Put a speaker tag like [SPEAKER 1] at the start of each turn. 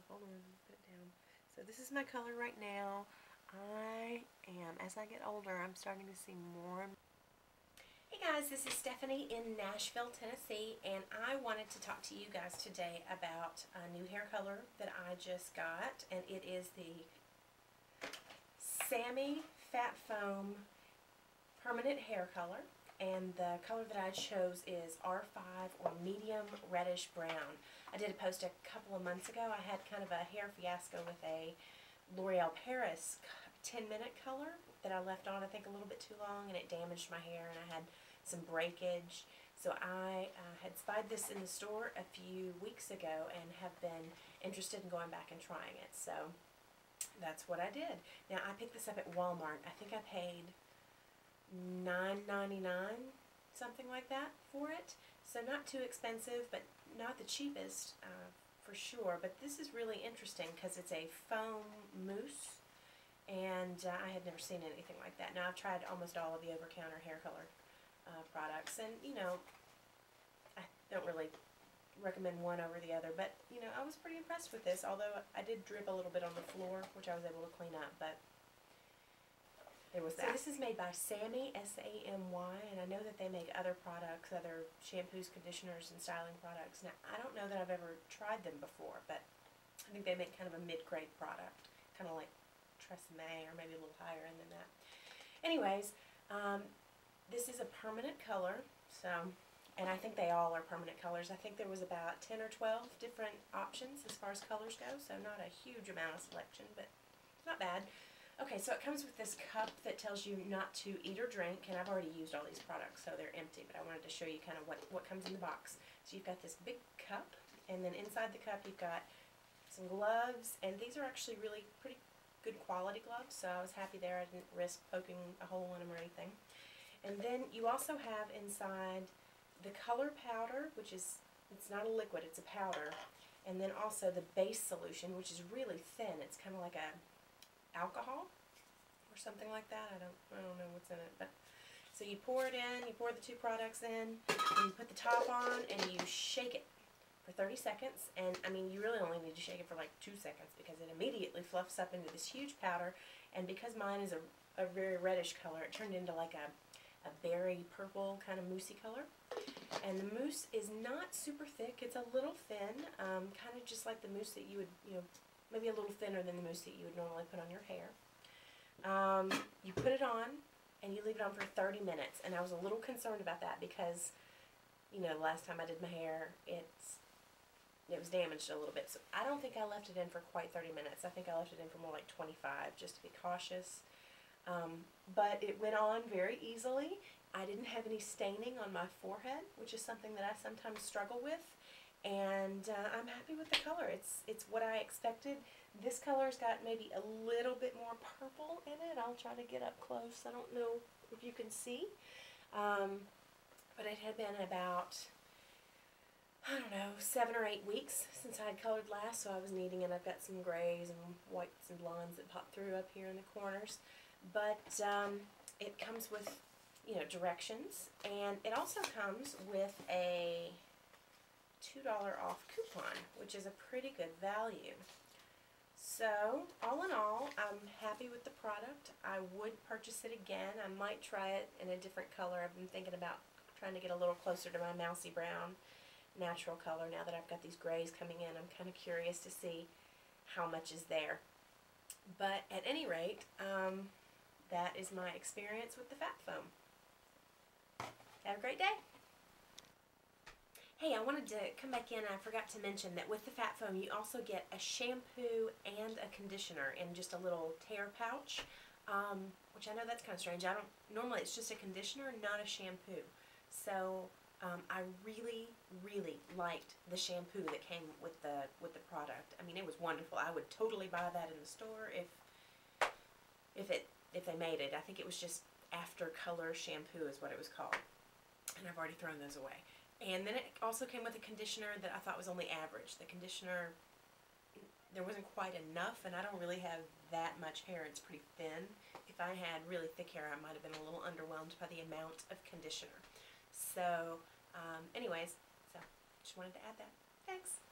[SPEAKER 1] hold on, put it down. So this is my color right now. As I get older, I'm starting to see more. Hey guys, this is Stephanie in Nashville, Tennessee, and I wanted to talk to you guys today about a new hair color that I just got, and it is the Samy Fat Foam permanent hair color. And the color that I chose is R5 or medium reddish brown. I did a post a couple of months ago. I had kind of a hair fiasco with a L'Oreal Paris 10-minute color that I left on, I think, a little bit too long, and it damaged my hair, and I had some breakage. So I had spied this in the store a few weeks ago and have been interested in going back and trying it. So that's what I did. Now, I picked this up at Walmart. I think I paid $9.99, something like that, for it. So not too expensive, but not the cheapest for sure. But this is really interesting because it's a foam mousse, and I had never seen anything like that. Now, I've tried almost all of the over-counter hair color products, and you know, I don't really recommend one over the other, but you know, I was pretty impressed with this, although I did drip a little bit on the floor, which I was able to clean up, but there was that. So this is made by Samy, S-A-M-Y, and I know that they make other products, other shampoos, conditioners, and styling products. Now, I don't know that I've ever tried them before, but I think they make kind of a mid-grade product, kind of like Tresemme, or maybe a little higher end than that. Anyways, this is a permanent color, so, and I think they all are permanent colors. I think there was about 10 or 12 different options as far as colors go, so not a huge amount of selection, but it's not bad. Okay, so it comes with this cup that tells you not to eat or drink, and I've already used all these products, so they're empty, but I wanted to show you kind of what comes in the box. So you've got this big cup, and then inside the cup you've got some gloves, and these are actually really pretty good quality gloves, so I was happy there. I didn't risk poking a hole in them or anything. And then you also have inside the color powder, which is, it's not a liquid, it's a powder, and then also the base solution, which is really thin. It's kind of like a alcohol or something like that. I don't know what's in it, but so you pour it in, you pour the two products in, and you put the top on, and you shake it for 30 seconds, and I mean, you really only need to shake it for like 2 seconds because it immediately fluffs up into this huge powder. And because mine is a very reddish color, it turned into like a berry purple kind of moussey color. And the mousse is not super thick, it's a little thin, kind of just like the mousse that you would, you know, maybe a little thinner than the mousse that you would normally put on your hair. You put it on, and you leave it on for 30 minutes, and I was a little concerned about that because, you know, the last time I did my hair, it was damaged a little bit, so I don't think I left it in for quite 30 minutes. I think I left it in for more like 25, just to be cautious. But it went on very easily. I didn't have any staining on my forehead, which is something that I sometimes struggle with. And I'm happy with the color. It's what I expected. This color's got maybe a little bit more purple in it. I'll try to get up close. I don't know if you can see. But it had been about, I don't know, 7 or 8 weeks since I had colored last, so I was needing it. I've got some grays and whites and blondes that pop through up here in the corners. But it comes with, you know, directions, and it also comes with a $2 off coupon, which is a pretty good value. So, all in all, I'm happy with the product. I would purchase it again. I might try it in a different color. I've been thinking about trying to get a little closer to my mousy brown natural color now that I've got these grays coming in. I'm kind of curious to see how much is there. But at any rate, that is my experience with the Fat Foam. Have a great day. Hey, I wanted to come back in. I forgot to mention that with the Fat Foam, you also get a shampoo and a conditioner in just a little tear pouch, which I know that's kind of strange. Normally it's just a conditioner, not a shampoo. So I really, really liked the shampoo that came with the product. I mean, it was wonderful. I would totally buy that in the store if they made it. I think it was just After Color shampoo is what it was called, and I've already thrown those away. And then it also came with a conditioner that I thought was only average. The conditioner, there wasn't quite enough, and I don't really have that much hair. It's pretty thin. If I had really thick hair, I might have been a little underwhelmed by the amount of conditioner. So, anyways, so just wanted to add that. Thanks.